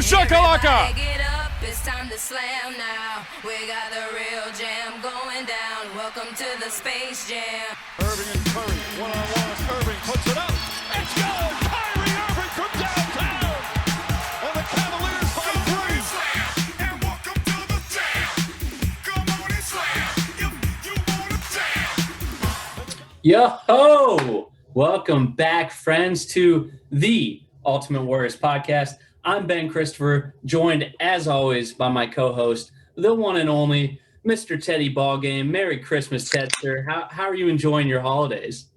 shakalaka! Get up, it's time to slam now. We got the real jam going down. Welcome to the Space Jam. Irving and Curry, one-on-one. Irving puts it up. It's good! Kyrie Irving from downtown! And the Cavaliers by three. Slam, and welcome to the jam. Come on and slam, if you wanna jam. Yo-ho! Welcome back, friends, to the Ultimate Warriors podcast. I'm Ben Christopher, joined, as always, by my co-host, the one and only Mr. Teddy Ballgame. Merry Christmas, Ted, sir. How are you enjoying your holidays?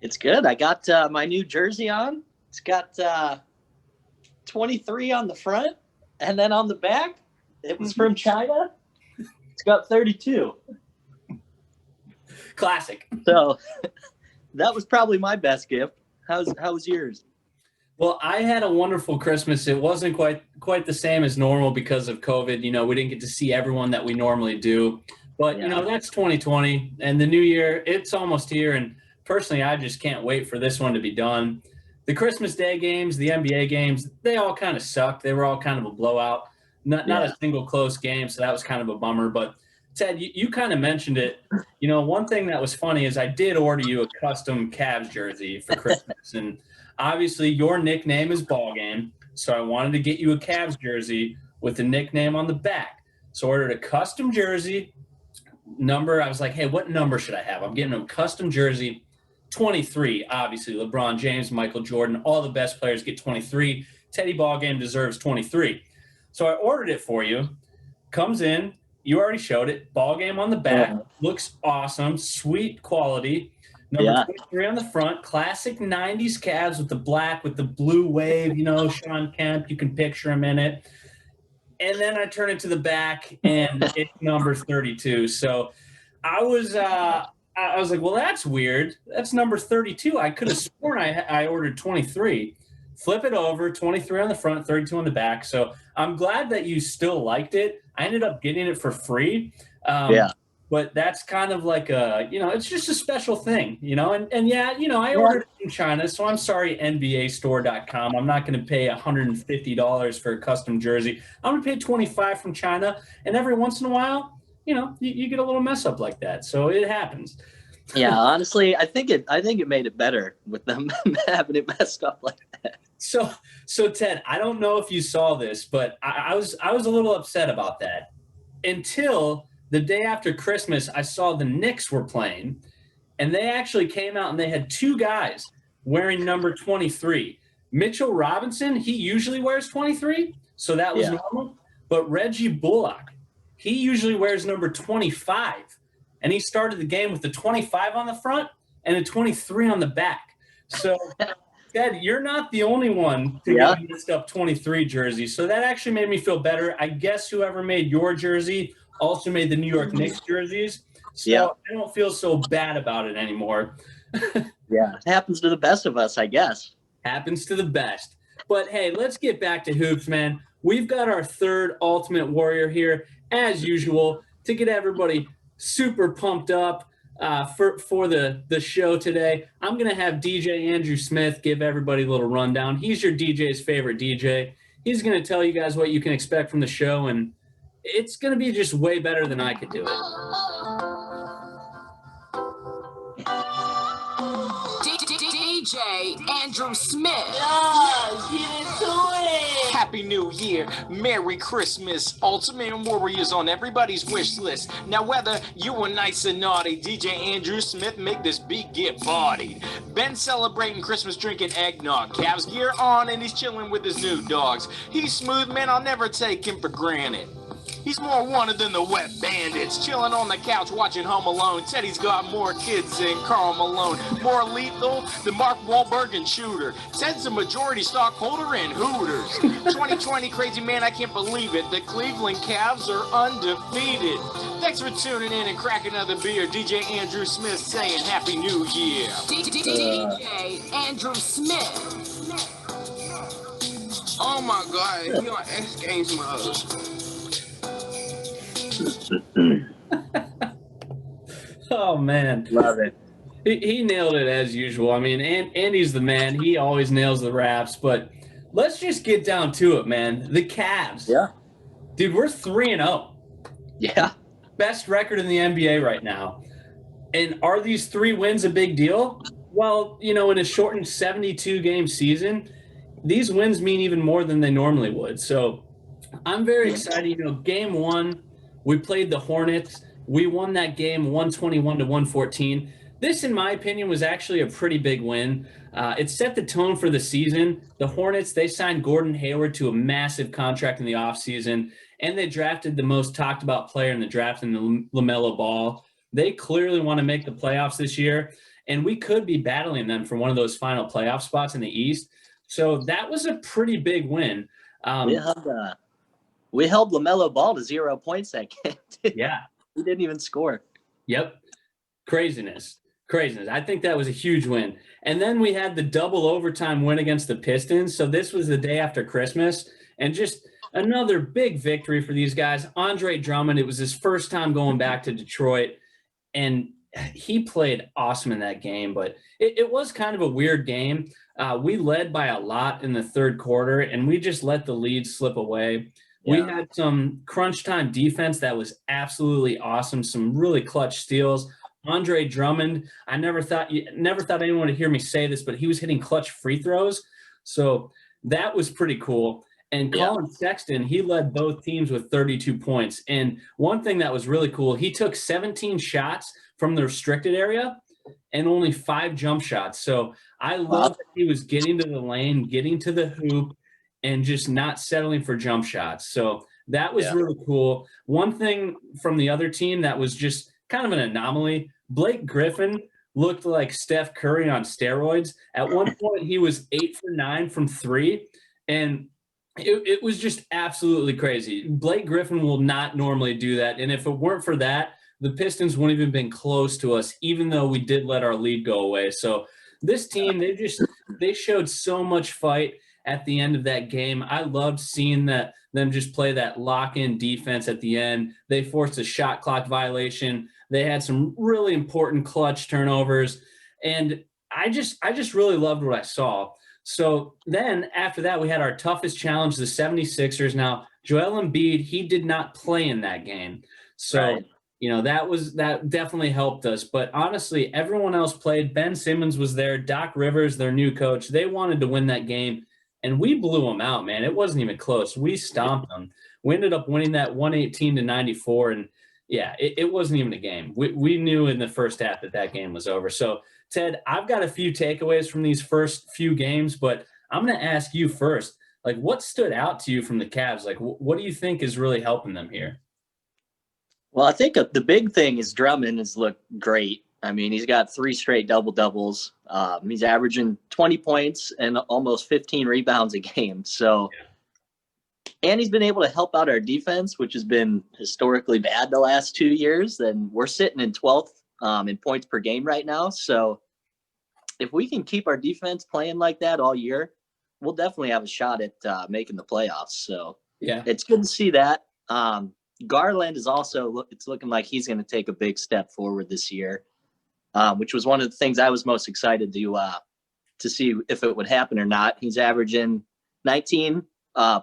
It's good. I got my new jersey on. It's got 23 on the front, and then on the back, it was from China. It's got 32. Classic. So that was probably my best gift. How was yours? Well, I had a wonderful Christmas. It wasn't quite the same as normal because of COVID. You know, we didn't get to see everyone that we normally do. But, you know, that's 2020. And the new year, it's almost here. And personally, I just can't wait for this one to be done. The Christmas Day games, the NBA games, they all kind of sucked. They were all kind of a blowout. Not a single close game, so that was kind of a bummer. But, Ted, you kind of mentioned it. You know, one thing that was funny is I did order you a custom Cavs jersey for Christmas. And obviously, your nickname is Ballgame, so I wanted to get you a Cavs jersey with the nickname on the back. So I ordered a custom jersey number. I was like, hey, what number should I have? I'm getting a custom jersey, 23. Obviously, LeBron James, Michael Jordan, all the best players get 23. Teddy Ballgame deserves 23. So I ordered it for you. Comes in. You already showed it. Ballgame on the back. Looks awesome. Sweet quality. Number 23 on the front, classic 90s Cavs with the black, with the blue wave, you know, Sean Kemp, you can picture him in it. And then I turn it to the back, and it's number 32. So I was like, well, that's weird. That's number 32. I could have sworn I ordered 23. Flip it over, 23 on the front, 32 on the back. So I'm glad that you still liked it. I ended up getting it for free. But that's kind of like it's just a special thing, you know. And I ordered it in China, so I'm sorry, NBAstore.com. I'm not going to pay $150 for a custom jersey. I'm going to pay $25 from China, and every once in a while, you know, you get a little mess up like that. So it happens. Yeah, honestly, I think it made it better with them having it messed up like that. So Ted, I don't know if you saw this, but I was a little upset about that until the day after Christmas. I saw the Knicks were playing, and they actually came out and they had two guys wearing number 23. Mitchell Robinson, he usually wears 23, so that was normal. But Reggie Bullock, he usually wears number 25, and he started the game with the 25 on the front and a 23 on the back. So, Ted, you're not the only one to get a messed up 23 jersey, so that actually made me feel better. I guess whoever made your jersey also made the New York Knicks jerseys. So I don't feel so bad about it anymore. Yeah, it happens to the best of us, I guess. Happens to the best. But, hey, let's get back to hoops, man. We've got our third Ultimate Warrior here, as usual, to get everybody super pumped up for the show today. I'm going to have DJ Andrew Smith give everybody a little rundown. He's your DJ's favorite DJ. He's going to tell you guys what you can expect from the show, and it's going to be just way better than I could do it. DJ Andrew Smith. Get into it. Happy New Year. Merry Christmas. Ultimate Warriors on everybody's wish list. Now, whether you were nice or naughty, DJ Andrew Smith make this beat get bodied. Ben celebrating Christmas drinking eggnog. Cavs gear on and he's chilling with his new dogs. He's smooth, man. I'll never take him for granted. He's more wanted than the Wet Bandits. Chilling on the couch watching Home Alone. Teddy's got more kids than Karl Malone. More lethal than Mark Wahlberg and Shooter. Ted's a majority stockholder in Hooters. 2020, crazy man, I can't believe it. The Cleveland Cavs are undefeated. Thanks for tuning in and cracking another beer. DJ Andrew Smith saying Happy New Year. DJ Andrew Smith. Oh my God, he on X Games mode. Oh, man. Love it. He nailed it as usual. I mean, Andy's the man. He always nails the raps. But let's just get down to it, man. The Cavs. Yeah. Dude, we're 3-0. Yeah. Best record in the NBA right now. And are these 3 wins a big deal? Well, in a shortened 72-game season, these wins mean even more than they normally would. So I'm very excited. Game 1, we played the Hornets. We won that game 121-114. This, in my opinion, was actually a pretty big win. It set the tone for the season. The Hornets, they signed Gordon Hayward to a massive contract in the offseason, and they drafted the most talked about player in the draft in LaMelo Ball. They clearly want to make the playoffs this year, and we could be battling them for one of those final playoff spots in the East. So that was a pretty big win. We held LaMelo Ball to 0 points that game. Yeah. He didn't even score. Yep. Craziness. I think that was a huge win. And then we had the double overtime win against the Pistons. So this was the day after Christmas, and just another big victory for these guys. Andre Drummond, it was his first time going back to Detroit, and he played awesome in that game. But it was kind of a weird game. We led by a lot in the third quarter, and we just let the lead slip away. Yeah. We had some crunch time defense that was absolutely awesome, some really clutch steals. Andre Drummond, I never thought anyone would hear me say this, but he was hitting clutch free throws. So that was pretty cool. And Colin Sexton, he led both teams with 32 points. And one thing that was really cool, he took 17 shots from the restricted area and only 5 jump shots. So I love that he was getting to the lane, getting to the hoop, and just not settling for jump shots. So that was really cool. One thing from the other team that was just kind of an anomaly, Blake Griffin looked like Steph Curry on steroids. At one point, he was 8 for 9 from 3, and it was just absolutely crazy. Blake Griffin will not normally do that, and if it weren't for that, the Pistons wouldn't even been close to us, even though we did let our lead go away. So this team, they showed so much fight at the end of that game. I loved seeing them just play that lock-in defense at the end. They forced a shot clock violation. They had some really important clutch turnovers, and I just really loved what I saw. So then after that, we had our toughest challenge, the 76ers. Now, Joel Embiid, he did not play in that game. So, that definitely helped us. But honestly, everyone else played. Ben Simmons was there. Doc Rivers, their new coach, they wanted to win that game, and we blew them out, man. It wasn't even close. We stomped them. We ended up winning that 118-94, and it wasn't even a game. We knew in the first half that game was over. So, Ted, I've got a few takeaways from these first few games, but I'm going to ask you first. Like, what stood out to you from the Cavs? Like, what do you think is really helping them here? Well, I think the big thing is Drummond has looked great. I mean, he's got 3 straight double-doubles. He's averaging 20 points and almost 15 rebounds a game. So, and he's been able to help out our defense, which has been historically bad the last 2 years. And we're sitting in 12th in points per game right now. So if we can keep our defense playing like that all year, we'll definitely have a shot at making the playoffs. So it's good to see that. Garland is also, it's looking like he's going to take a big step forward this year, which was one of the things I was most excited to see if it would happen or not. He's averaging 19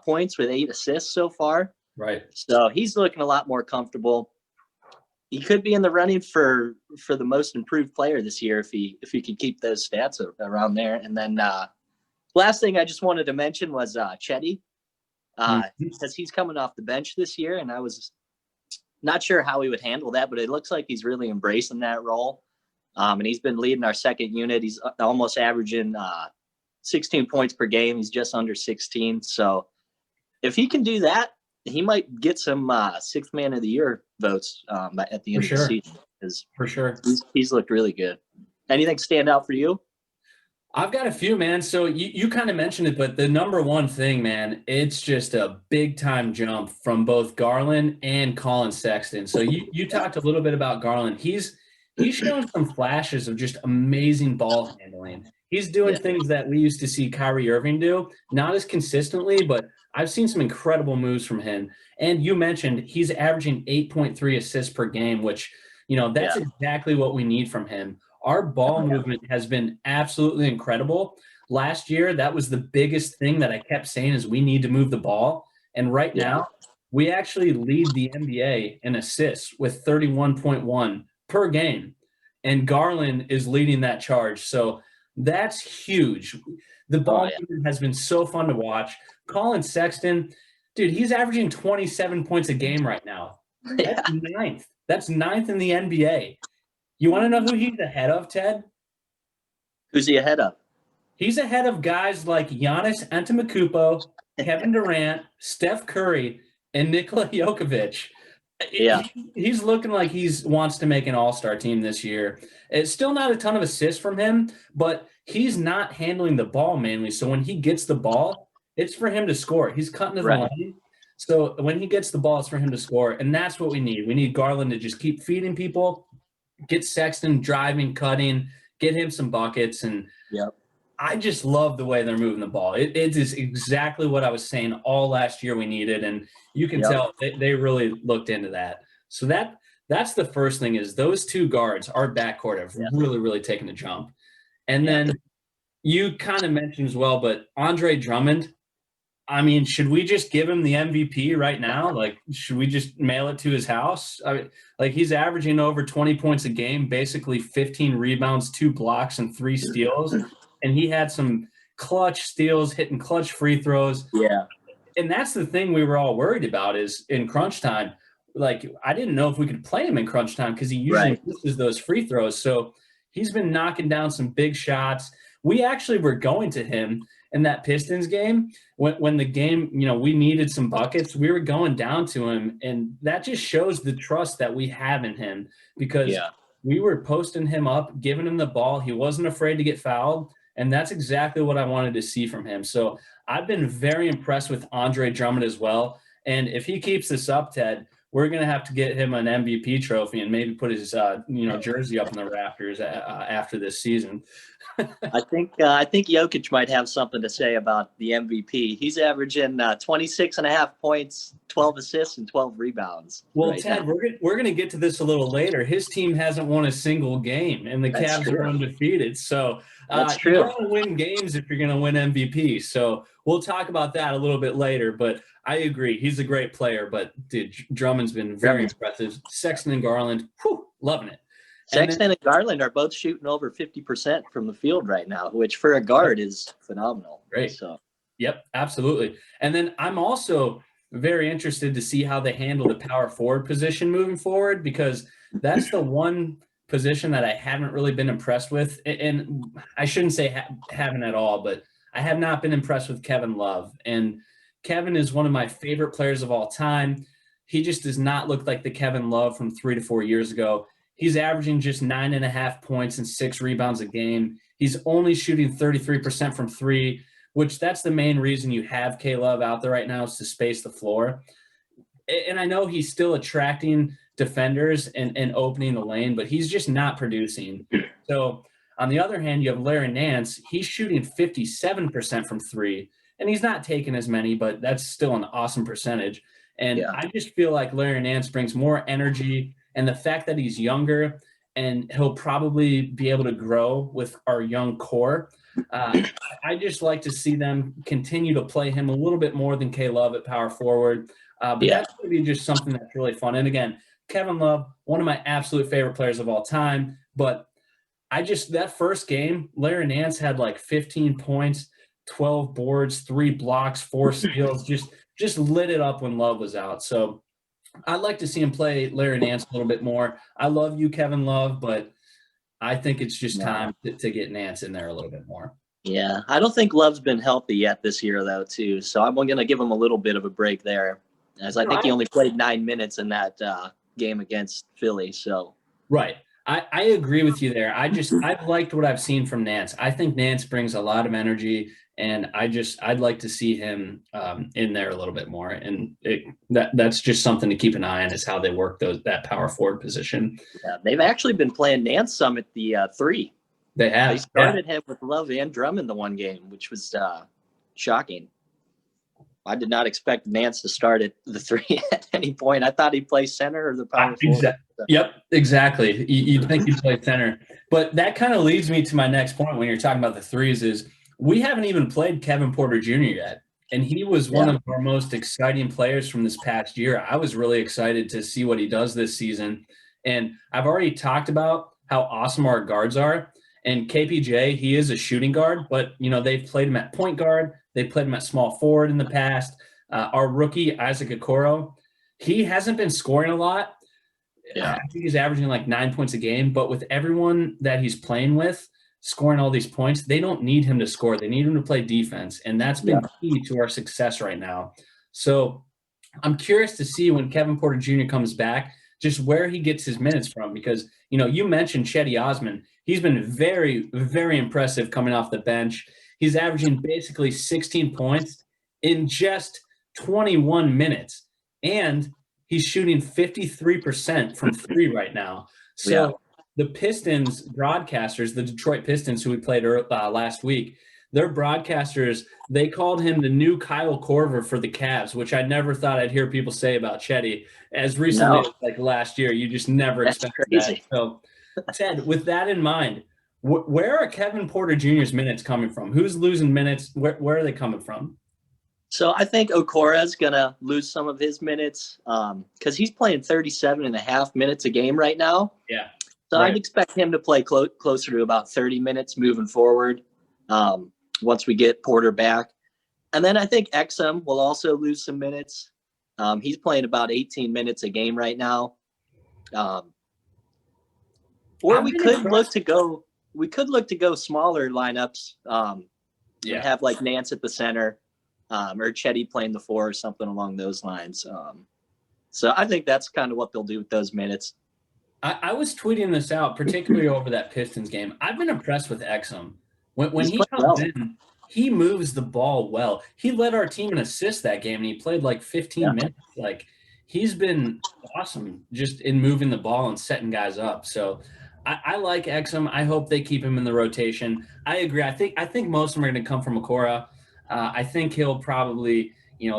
points with 8 assists so far. Right. So he's looking a lot more comfortable. He could be in the running for the most improved player this year if he could keep those stats around there. And then last thing I just wanted to mention was Chetty, because he's coming off the bench this year, and I was not sure how he would handle that, but it looks like he's really embracing that role. And he's been leading our second unit. He's almost averaging 16 points per game. He's just under 16. So if he can do that, he might get some sixth man of the year votes at the end of the season. For sure. He's looked really good. Anything stand out for you? I've got a few, man. So you kind of mentioned it, but the number one thing, man, it's just a big time jump from both Garland and Colin Sexton. So you talked a little bit about Garland. He's shown some flashes of just amazing ball handling. He's doing things that we used to see Kyrie Irving do, not as consistently, but I've seen some incredible moves from him. And you mentioned he's averaging 8.3 assists per game, which, that's exactly what we need from him. Our ball movement has been absolutely incredible. last year, that was the biggest thing that I kept saying is we need to move the ball. And right now, we actually lead the NBA in assists with 31.1 per game. And Garland is leading that charge. So that's huge. The ball movement has been so fun to watch. Colin Sexton, dude, he's averaging 27 points a game right now. That's ninth. That's ninth in the NBA. You want to know who he's ahead of, Ted? Who's he ahead of? He's ahead of guys like Giannis Antetokounmpo, Kevin Durant, Steph Curry, and Nikola Jokic. Yeah. He's looking like he wants to make an all-star team this year. It's still not a ton of assists from him, but he's not handling the ball mainly. So when he gets the ball, it's for him to score. He's cutting to the line. So when he gets the ball, it's for him to score. And that's what we need. We need Garland to just keep feeding people, get Sexton driving, cutting, get him some buckets. And I just love the way they're moving the ball. It is exactly what I was saying all last year we needed. And you can tell they really looked into that. So that's the first thing is those two guards, our backcourt, have really, really taken a jump. And then you kind of mentioned as well, but Andre Drummond, I mean, should we just give him the MVP right now? Like, should we just mail it to his house? I mean, like, he's averaging over 20 points a game, basically 15 rebounds, 2 blocks, and 3 steals. And he had some clutch steals, hitting clutch free throws. Yeah. And that's the thing we were all worried about is in crunch time. Like, I didn't know if we could play him in crunch time because he usually misses those free throws. So he's been knocking down some big shots. We actually were going to him in that Pistons game when the game, you know, we needed some buckets. We were going down to him, and that just shows the trust that we have in him because we were posting him up, giving him the ball. He wasn't afraid to get fouled, and that's exactly what I wanted to see from him. So I've been very impressed with Andre Drummond as well. And if he keeps this up, Ted, we're going to have to get him an MVP trophy and maybe put his jersey up in the rafters after this season. I think Jokic might have something to say about the MVP. He's averaging 26.5 points, 12 assists, and 12 rebounds. Well, Ted, we're going to get to this a little later. His team hasn't won a single game, and the Cavs are undefeated. So that's true. You're going to win games if you're going to win MVP. So we'll talk about that a little bit later. But I agree. He's a great player. But, dude, Drummond's been very impressive. Sexton and Garland, loving it. Sexton and Garland are both shooting over 50% from the field right now, which for a guard is phenomenal. Great. So, yep, absolutely. And then I'm also very interested to see how they handle the power forward position moving forward because that's the one position that I haven't really been impressed with. And I shouldn't say haven't at all, but I have not been impressed with Kevin Love. And Kevin is one of my favorite players of all time. He just does not look like the Kevin Love from 3 to 4 years ago. He's averaging just 9.5 points and 6 rebounds a game. He's only shooting 33% from 3, which that's the main reason you have K-Love out there right now is to space the floor. And I know he's still attracting defenders and opening the lane, but he's just not producing. So on the other hand, you have Larry Nance. He's shooting 57% from 3, and he's not taking as many, but that's still an awesome percentage. And I just feel like Larry Nance brings more energy. And the fact that he's younger and he'll probably be able to grow with our young core, I just like to see them continue to play him a little bit more than K-Love at power forward. But that's going to be just something that's really fun. And again, Kevin Love, one of my absolute favorite players of all time. But that first game, Larry Nance had like 15 points, 12 boards, 3 blocks, 4 steals, just lit it up when Love was out. So I'd like to see him play Larry Nance a little bit more. I love you, Kevin Love, but I think it's just time to get Nance in there a little bit more. Yeah, I don't think Love's been healthy yet this year, though, too. So I'm going to give him a little bit of a break there, as I think he only played 9 minutes in that game against Philly. So right. I agree with you there. I've liked what I've seen from Nance. I think Nance brings a lot of energy, and I'd like to see him in there a little bit more. And that's just something to keep an eye on is how they work that power forward position. Yeah, they've actually been playing Nance some at the 3. They have. They started him with Love and Drummond the one game, which was shocking. I did not expect Nance to start at the 3 at any point. I thought he'd play center or the power forward. Yep, exactly. You'd think he'd play center. But that kind of leads me to my next point when you're talking about the threes is we haven't even played Kevin Porter Jr. yet. And he was one of our most exciting players from this past year. I was really excited to see what he does this season. And I've already talked about how awesome our guards are. And KPJ, he is a shooting guard, but, they've played him at point guard. They played him at small forward in the past. Our rookie, Isaac Okoro, he hasn't been scoring a lot. I think he's averaging like 9 points a game. But with everyone that he's playing with, scoring all these points, they don't need him to score. They need him to play defense, and that's been key to our success right now. So I'm curious to see when Kevin Porter Jr. comes back, just where he gets his minutes from, because, you mentioned Chetty Osman. He's been very, very impressive coming off the bench. He's averaging basically 16 points in just 21 minutes, and he's shooting 53% from three right now. So the Pistons broadcasters, the Detroit Pistons, who we played last week, their broadcasters, they called him the new Kyle Korver for the Cavs, which I never thought I'd hear people say about Chetty. As recently as like last year, you just never expected that. So, Ted, with that in mind, where are Kevin Porter Jr.'s minutes coming from? Who's losing minutes? Where are they coming from? So I think Okora's going to lose some of his minutes because he's playing 37.5 minutes a game right now. Yeah. So I'd expect him to play closer to about 30 minutes moving forward once we get Porter back. And then I think Exum will also lose some minutes. He's playing about 18 minutes a game right now. Or we could look to go smaller lineups and have like Nance at the center or Chetty playing the four or something along those lines. So I think that's kind of what they'll do with those minutes. I was tweeting this out, particularly over that Pistons game. I've been impressed with Exum. When he comes in, he moves the ball well. He led our team in assists that game, and he played like 15 minutes. Like, he's been awesome just in moving the ball and setting guys up. So I like Exum. I hope they keep him in the rotation. I agree. I think most of them are going to come from Okora. I think he'll probably,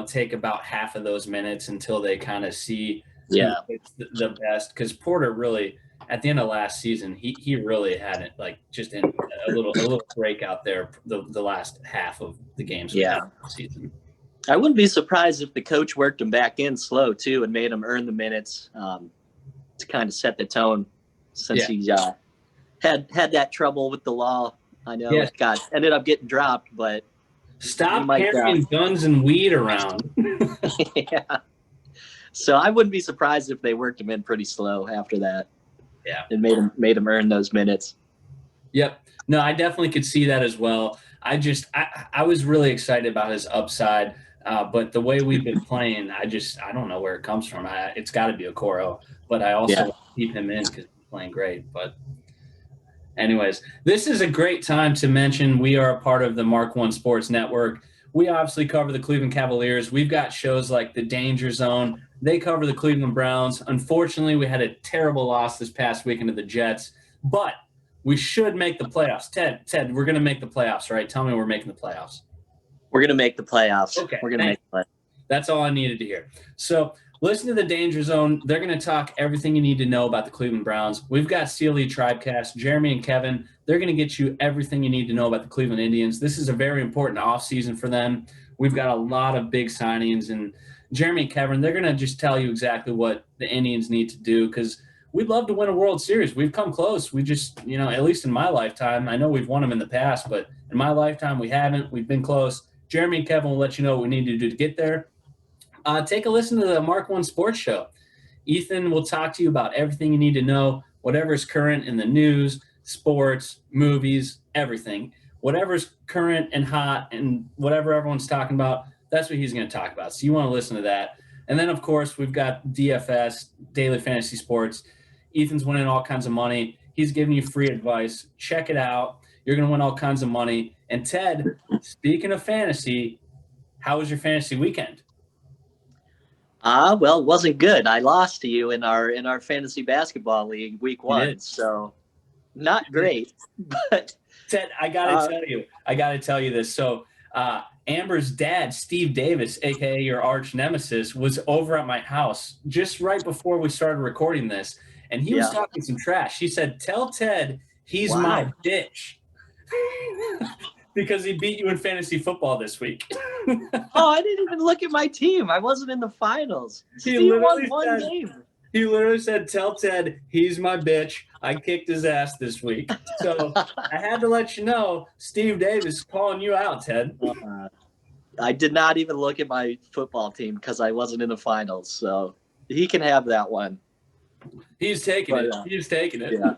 take about half of those minutes until they kind of see – the best, because Porter really at the end of last season he really had it like just in a little break out there the last half of the games season. I wouldn't be surprised if the coach worked him back in slow too and made him earn the minutes to kind of set the tone since he had that trouble with the law. I know it ended up getting dropped, but stop carrying guns and weed around. So I wouldn't be surprised if they worked him in pretty slow after that. Yeah. And made him earn those minutes. Yep. No, I definitely could see that as well. I was really excited about his upside, but the way we've been playing, I don't know where it comes from. It's got to be Okoro, but I also keep him in because he's playing great. But anyways, this is a great time to mention we are a part of the Mark One Sports Network. We obviously cover the Cleveland Cavaliers. We've got shows like The Danger Zone. They cover the Cleveland Browns. Unfortunately, we had a terrible loss this past weekend to the Jets, but we should make the playoffs. Ted, we're going to make the playoffs, right? Tell me we're making the playoffs. We're going to make the playoffs. Okay. We're going to make the playoffs. That's all I needed to hear. So listen to The Danger Zone. They're going to talk everything you need to know about the Cleveland Browns. We've got CLE Tribecast, Jeremy and Kevin. They're going to get you everything you need to know about the Cleveland Indians. This is a very important offseason for them. We've got a lot of big signings, and Jeremy and Kevin, they're going to just tell you exactly what the Indians need to do because we'd love to win a World Series. We've come close. We just, at least in my lifetime, I know we've won them in the past, but in my lifetime, we haven't. We've been close. Jeremy and Kevin will let you know what we need to do to get there. Take a listen to the Mark One Sports Show. Ethan will talk to you about everything you need to know, whatever's current in the news, sports, movies, everything. Whatever's current and hot and whatever everyone's talking about, that's what he's going to talk about. So you want to listen to that. And then, of course, we've got DFS, Daily Fantasy Sports. Ethan's winning all kinds of money. He's giving you free advice. Check it out. You're going to win all kinds of money. And Ted, speaking of fantasy, how was your fantasy weekend? Well, it wasn't good. I lost to you in our fantasy basketball league week 1, so not great. But Ted, I gotta tell you this. So Amber's dad, Steve Davis, aka your arch nemesis, was over at my house just right before we started recording this, and he was talking some trash. He said, "Tell Ted he's my bitch." Because he beat you in fantasy football this week. Oh, I didn't even look at my team. I wasn't in the finals. He Steve literally won one said- game. He literally said, "Tell Ted he's my bitch. I kicked his ass this week." So I had to let you know, Steve Davis calling you out, Ted. I did not even look at my football team because I wasn't in the finals. So he can have that one. He's taking it. But, He's taking it. Yeah.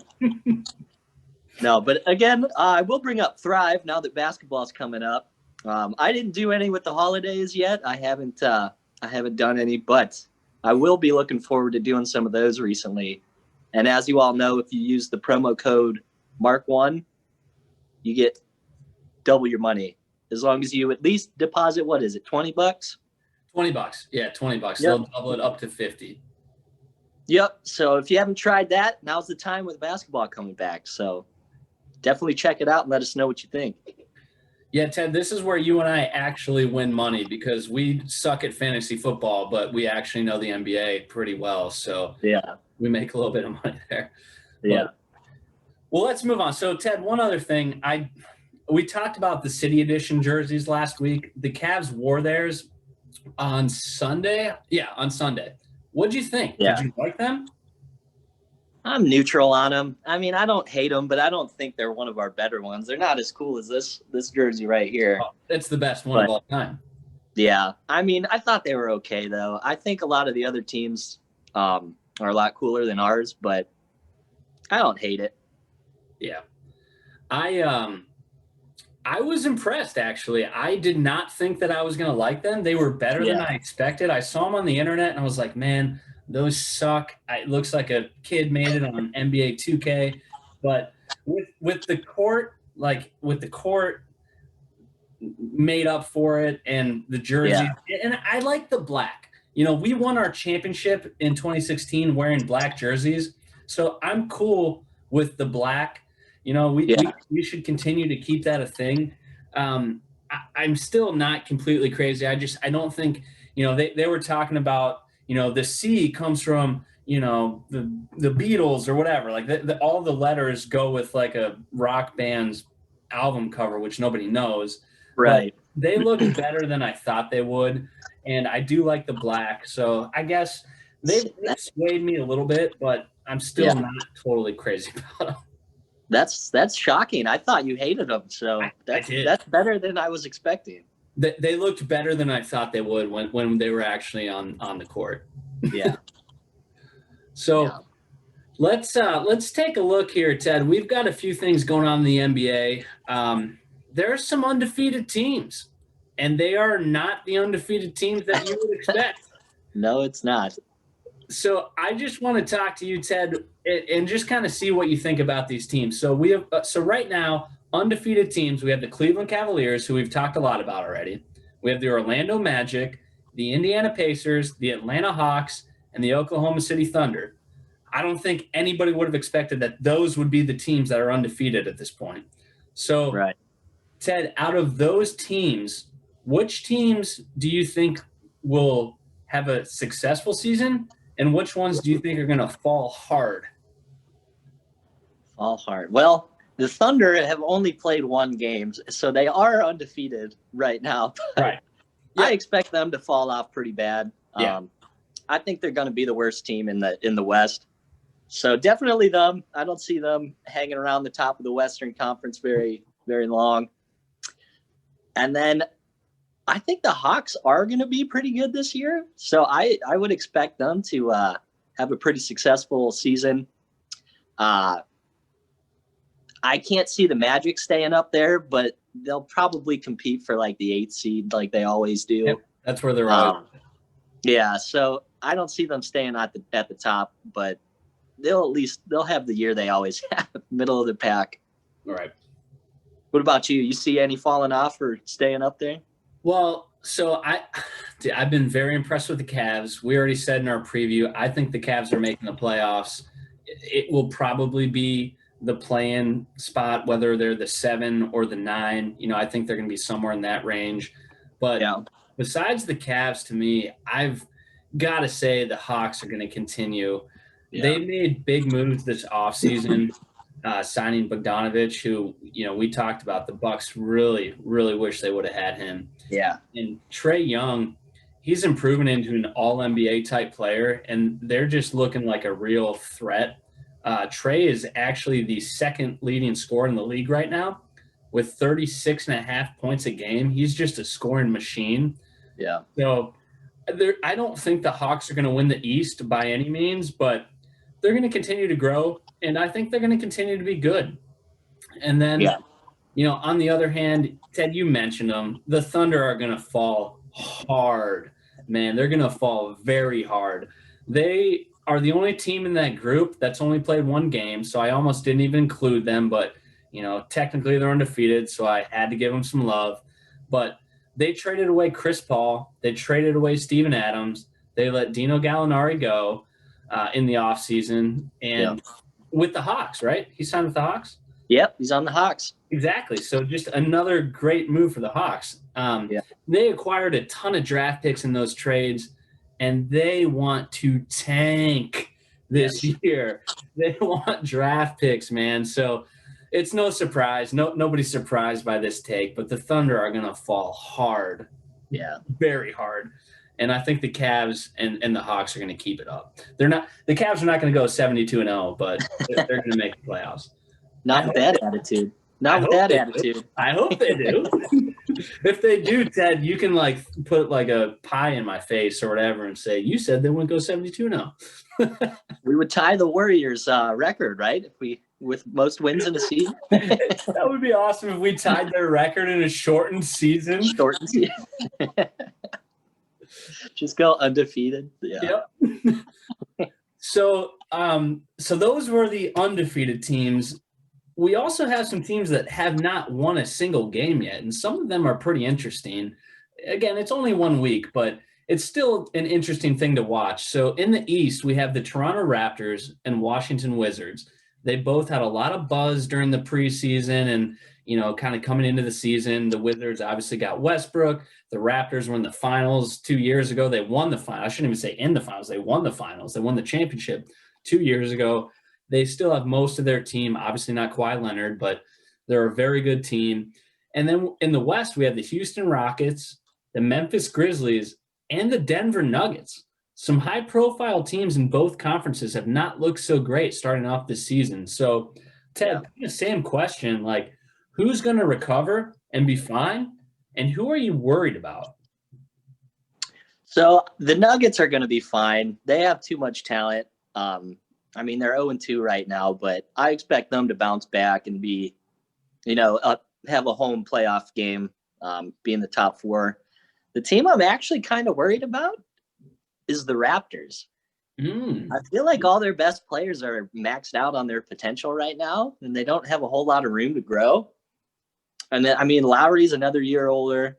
No, but again, I will bring up Thrive now that basketball's coming up. I didn't do any with the holidays yet. I haven't done any, but I will be looking forward to doing some of those recently. And as you all know, if you use the promo code Mark1, you get double your money as long as you at least deposit. What is it? $20? $20. Yeah, $20. Yep. They'll double it up to 50. Yep. So if you haven't tried that, now's the time with basketball coming back. So definitely check it out and let us know what you think. Yeah, Ted, this is where you and I actually win money because we suck at fantasy football, but we actually know the NBA pretty well. So Yeah. we make a little bit of money there. Yeah. Well, let's move on. So, Ted, one other thing. We talked about the City Edition jerseys last week. The Cavs wore theirs on Sunday. Yeah, on Sunday. What'd you think? Yeah. Did you like them? I'm neutral on them. I mean, I don't hate them, but I don't think they're one of our better ones. They're not as cool as this jersey right here. Oh, it's the best one of all time. Yeah. I mean, I thought they were okay, though. I think a lot of the other teams are a lot cooler than ours, but I don't hate it. Yeah. I was impressed, actually. I did not think that I was going to like them. They were better than I expected. I saw them on the internet, and I was like, man, those suck. It looks like a kid made it on NBA 2K. But with the court made up for it and the jersey, and I like the black. You know, we won our championship in 2016 wearing black jerseys, so I'm cool with the black. You know, we should continue to keep that a thing. I'm still not completely crazy. I don't think, you know, they were talking about, you know, the C comes from, you know, the Beatles or whatever. Like all the letters go with like a rock band's album cover, which nobody knows. Right. But they look better than I thought they would. And I do like the black. So I guess they've swayed me a little bit, but I'm still not totally crazy about them. That's shocking. I thought you hated them. So that's better than I was expecting. They looked better than I thought they would when they were actually on the court. Yeah. So let's take a look here, Ted. We've got a few things going on in the NBA. There are some undefeated teams, and they are not the undefeated teams that you would expect. No, it's not. So I just want to talk to you, Ted, and just kind of see what you think about these teams. So we have right now, undefeated teams. We have the Cleveland Cavaliers, who we've talked a lot about already. We have the Orlando Magic, the Indiana Pacers, the Atlanta Hawks, and the Oklahoma City Thunder. I don't think anybody would have expected that those would be the teams that are undefeated at this point. So, Ted, out of those teams, which teams do you think will have a successful season, and which ones do you think are going to fall hard? Fall hard. Well, the Thunder have only played one game, so they are undefeated right now. Right. I expect them to fall off pretty bad. Yeah. I think they're going to be the worst team in the West. So definitely them. I don't see them hanging around the top of the Western Conference very, very long. And then I think the Hawks are going to be pretty good this year. So I would expect them to have a pretty successful season. I can't see the Magic staying up there, but they'll probably compete for like the 8th seed like they always do. Yep, that's where they're at. Yeah, so I don't see them staying at the top, but they'll have the year they always have, middle of the pack. All right. What about you? You see any falling off or staying up there? Well, so I've been very impressed with the Cavs. We already said in our preview, I think the Cavs are making the playoffs. It will probably be the play-in spot, whether they're the 7 or the 9. You know, I think they're going to be somewhere in that range. But besides the Cavs, to me, I've got to say the Hawks are going to continue. Yeah. They made big moves this offseason. signing Bogdanovich, who, we talked about. The Bucks really, really wish they would have had him. Yeah. And Trae Young, he's improving into an all-NBA type player, and they're just looking like a real threat. Trae is actually the second leading scorer in the league right now with 36.5 points a game. He's just a scoring machine. Yeah. So I don't think the Hawks are going to win the East by any means, but they're going to continue to grow, and I think they're going to continue to be good. And then, on the other hand, Ted, you mentioned them. The Thunder are going to fall hard, man. They're going to fall very hard. They are the only team in that group that's only played one game, so I almost didn't even include them. But, technically they're undefeated, so I had to give them some love. But they traded away Chris Paul. They traded away Steven Adams. They let Dino Gallinari go in the offseason. And with the Hawks, right? He signed with the Hawks? Yep, he's on the Hawks. Exactly. So just another great move for the Hawks. They acquired a ton of draft picks in those trades, and they want to tank this year. They want draft picks, man. So it's no surprise. Nobody's surprised by this take, but the Thunder are going to fall hard. Yeah. Very hard. And I think the Cavs and the Hawks are going to keep it up. The Cavs are not going to go 72-0, but they're going to make the playoffs. Not with that attitude. Not with that attitude. I hope they do. If they do, Ted, you can put a pie in my face or whatever and say, you said they wouldn't go 72-0. We would tie the Warriors record, right? With most wins in a season. That would be awesome if we tied their record in a shortened season. Just go undefeated. Yeah. Yep. So those were the undefeated teams. We also have some teams that have not won a single game yet, and some of them are pretty interesting. Again, it's only 1 week, but it's still an interesting thing to watch. So in the East, we have the Toronto Raptors and Washington Wizards. They both had a lot of buzz during the preseason and, kind of coming into the season. The Wizards obviously got Westbrook. The Raptors were in the finals 2 years ago. They won the finals. I shouldn't even say in the finals. They won the finals. They won the championship 2 years ago. They still have most of their team, obviously not Kawhi Leonard, but they're a very good team. And then in the West, we have the Houston Rockets, the Memphis Grizzlies, and the Denver Nuggets. Some high-profile teams in both conferences have not looked so great starting off this season. So, Ted, the same question, who's going to recover and be fine, and who are you worried about? So the Nuggets are going to be fine. They have too much talent. They're 0-2 right now, but I expect them to bounce back and be, have a home playoff game, be in the top 4. The team I'm actually kind of worried about is the Raptors. I feel like all their best players are maxed out on their potential right now, and they don't have a whole lot of room to grow. And then, Lowry's another year older,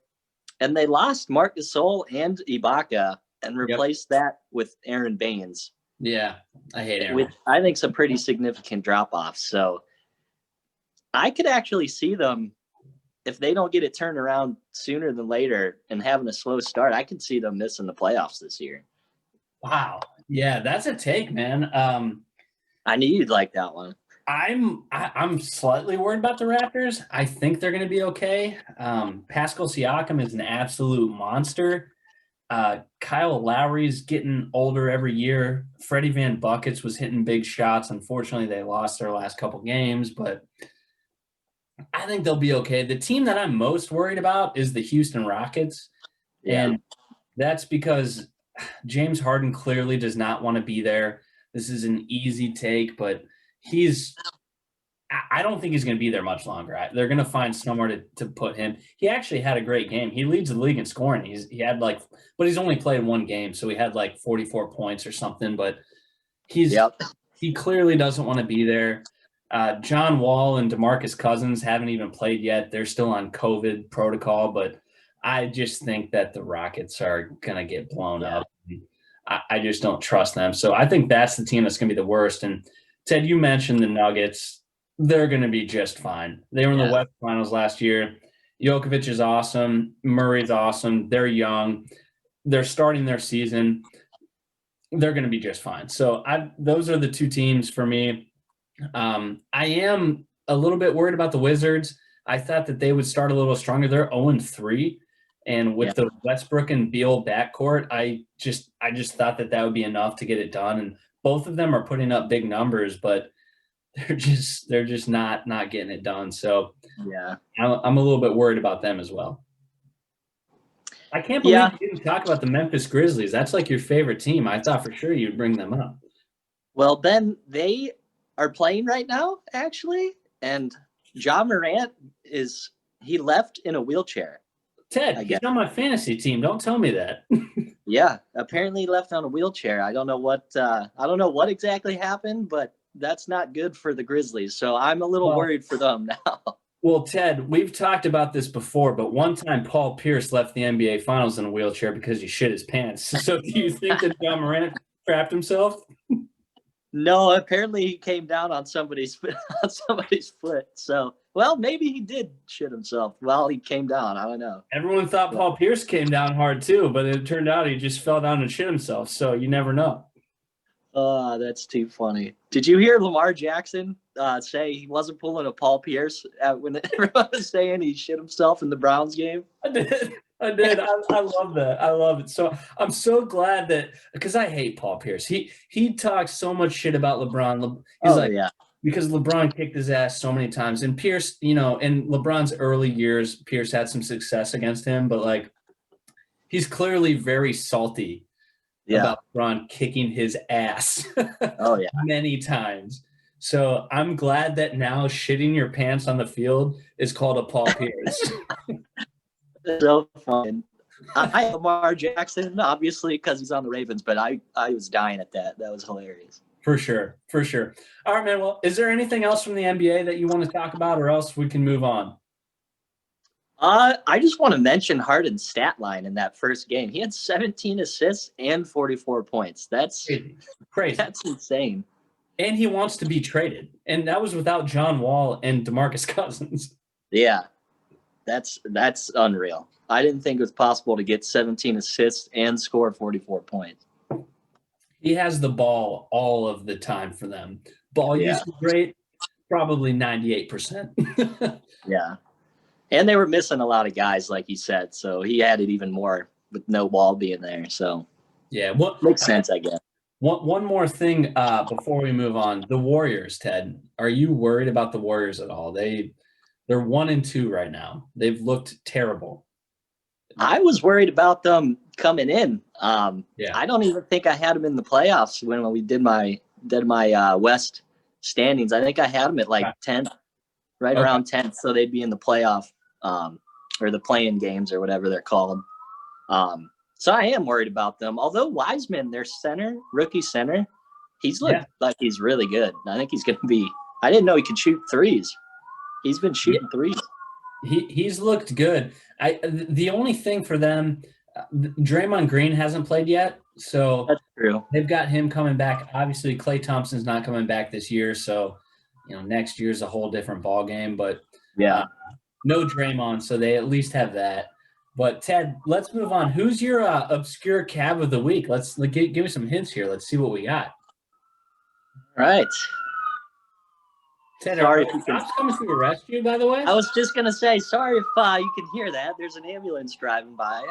and they lost Marc Gasol and Ibaka and replaced that with Aaron Baines. Yeah, I hate Aaron. Which I think is a pretty significant drop-off. So I could actually see them, if they don't get it turned around sooner than later and having a slow start, I could see them missing the playoffs this year. Wow. Yeah, that's a take, man. I knew you'd like that one. I'm slightly worried about the Raptors. I think they're going to be okay. Pascal Siakam is an absolute monster. Kyle Lowry's getting older every year. Freddie Van Buckets was hitting big shots. Unfortunately, they lost their last couple games, but I think they'll be okay. The team that I'm most worried about is the Houston Rockets. And that's because James Harden clearly does not want to be there. This is an easy take, but I don't think he's going to be there much longer. They're going to find somewhere to put him. He actually had a great game. He leads the league in scoring. But he's only played one game, so he had 44 points or something. But he clearly doesn't want to be there. John Wall and DeMarcus Cousins haven't even played yet. They're still on COVID protocol, but I just think that the Rockets are going to get blown up. I just don't trust them. So I think that's the team that's going to be the worst. And Ted, you mentioned the Nuggets. They're going to be just fine. They were in the West Finals last year. Jokic is awesome. Murray's awesome. They're young. They're starting their season. They're going to be just fine. So those are the two teams for me. I am a little bit worried about the Wizards. I thought that they would start a little stronger. They're 0-3, and with the Westbrook and Beal backcourt, I just thought that would be enough to get it done. And both of them are putting up big numbers, but they're just not getting it done. So Yeah, I'm a little bit worried about them as well. I can't believe you didn't talk about the Memphis Grizzlies. That's like your favorite team. I thought for sure you'd bring them up. Well, Ben, they are playing right now, actually, and Ja Morant he left in a wheelchair. Ted, he's on my fantasy team. Don't tell me that. Yeah, apparently he left on a wheelchair. I don't know what exactly happened, but that's not good for the Grizzlies. So I'm a little worried for them now. Well, Ted, we've talked about this before, but one time Paul Pierce left the NBA Finals in a wheelchair because he shit his pants. So do you think that Ja Morant trapped himself? No, apparently he came down on somebody's foot. So, well, maybe he did shit himself while he came down. I don't know. Everyone thought Paul Pierce came down hard too, but it turned out he just fell down and shit himself. So you never know. Oh, that's too funny. Did you hear Lamar Jackson say he wasn't pulling a Paul Pierce when everyone was saying he shit himself in the Browns game? I did. I love that. I love it. So I'm so glad that because I hate Paul Pierce. He talks so much shit about LeBron. He's because LeBron kicked his ass so many times. And Pierce, in LeBron's early years, Pierce had some success against him, but like he's clearly very salty about LeBron kicking his ass many times. So I'm glad that now shitting your pants on the field is called a Paul Pierce. So fun. I have Lamar Jackson, obviously, because he's on the Ravens, but I was dying at that. That was hilarious. For sure. All right, man. Well, is there anything else from the NBA that you want to talk about, or else we can move on? I just want to mention Harden's stat line in that first game. He had 17 assists and 44 points. That's crazy. That's insane. And he wants to be traded. And that was without John Wall and DeMarcus Cousins. Yeah. That's unreal. I didn't think it was possible to get 17 assists and score 44 points. He has the ball all of the time for them. Ball use rate, probably 98%. Yeah. And they were missing a lot of guys, like he said. So he added even more with no Wall being there. So yeah, makes sense, I guess. One more thing before we move on. The Warriors, Ted. Are you worried about the Warriors at all? They're 1-2 right now. They've looked terrible. I was worried about them coming in. I don't even think I had them in the playoffs when we did my West standings. I think I had them at like 10th, around 10th, so they'd be in the playoff or the play-in games or whatever they're called. So I am worried about them. Although Wiseman, their rookie center, he's looked like he's really good. I think he's going to be – I didn't know he could shoot threes. He's been shooting threes. He's looked good. The only thing for them, Draymond Green hasn't played yet, so that's true. They've got him coming back. Obviously, Klay Thompson's not coming back this year, so next year's a whole different ball game. But no Draymond, so they at least have that. But Ted, let's move on. Who's your obscure Cav of the week? Give me some hints here. Let's see what we got. All right. Ted, are cops coming to arrest you, by the way? I was just going to say, sorry if you can hear that. There's an ambulance driving by.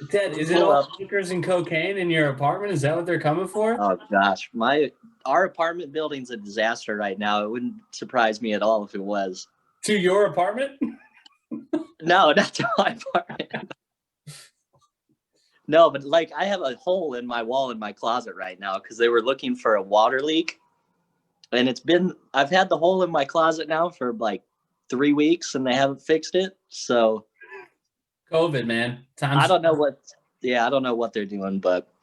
Ted, is it all sneakers and cocaine in your apartment? Is that what they're coming for? Oh, gosh. Our apartment building's a disaster right now. It wouldn't surprise me at all if it was. To your apartment? No, not to my apartment. No, but I have a hole in my wall in my closet right now because they were looking for a water leak. And I've had the hole in my closet now for 3 weeks and they haven't fixed it. So COVID, man. I don't know what they're doing, but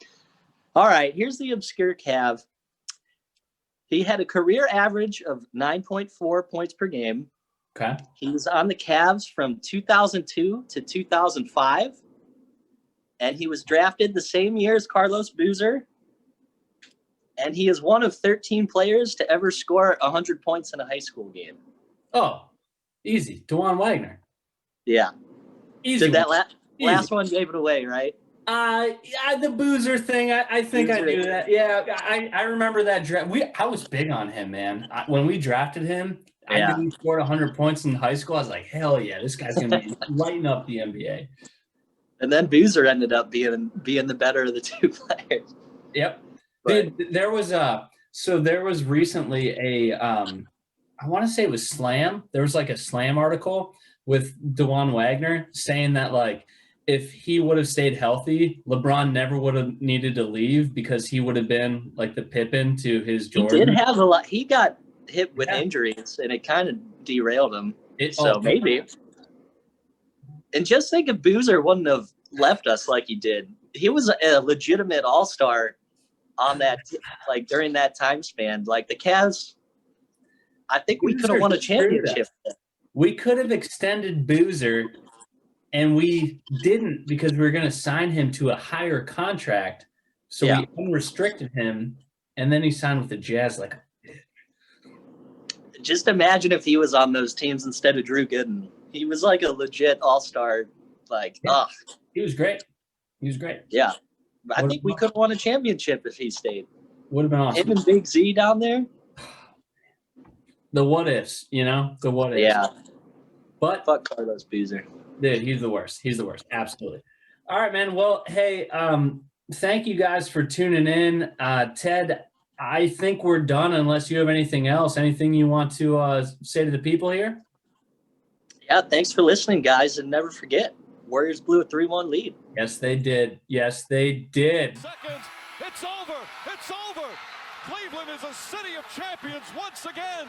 all right, here's the obscure Cav. He had a career average of 9.4 points per game. Okay. He was on the Cavs from 2002 to 2005. And he was drafted the same year as Carlos Boozer. And he is one of 13 players to ever score 100 points in a high school game. Oh, easy. DeJuan Wagner. Yeah. Easy. That last one gave it away, right? Yeah, the Boozer thing. I think I Boozer. knew that. Yeah, I remember that draft. I was big on him, man. When we drafted him, I Yeah. knew he scored 100 points in high school. I was like, hell yeah, this guy's gonna be lighting up the NBA. And then Boozer ended up being the better of the two players. Yep. But- Dude, there was recently a I want to say it was Slam. There was like a Slam article with DeJuan Wagner saying that like if he would have stayed healthy, LeBron never would have needed to leave because he would have been like the Pippen to his Jordan. He did have a lot. He got hit with Yeah. injuries, and it kind of derailed him. Oh, Maybe. And just think if Boozer wouldn't have left us like he did. He was a legitimate all-star on that, like during that time span. Like the Cavs, I think we could have won a championship. We could have extended Boozer, and we didn't because we were going to sign him to a higher contract. So Yeah. we unrestricted him, and then he signed with the Jazz. Like, Just imagine if he was on those teams instead of Drew Gooden. He was like a legit all-star. Like, Yeah. He was great. He was great. Yeah. I think we could have won a championship if he stayed. Would have been awesome. Him and Big Z down there. The what ifs, the what ifs. Yeah. But Fuck Carlos Boozer. dude, he's the worst. He's the worst. Absolutely. All right, man. Well, hey, thank you guys for tuning in. Ted, I think we're done unless you have anything else. Anything you want to say to the people here? Yeah, thanks for listening, guys. And never forget, Warriors blew a 3-1 lead. Yes, they did. Yes, they did. Seconds. It's over. It's over. Cleveland is a city of champions once again.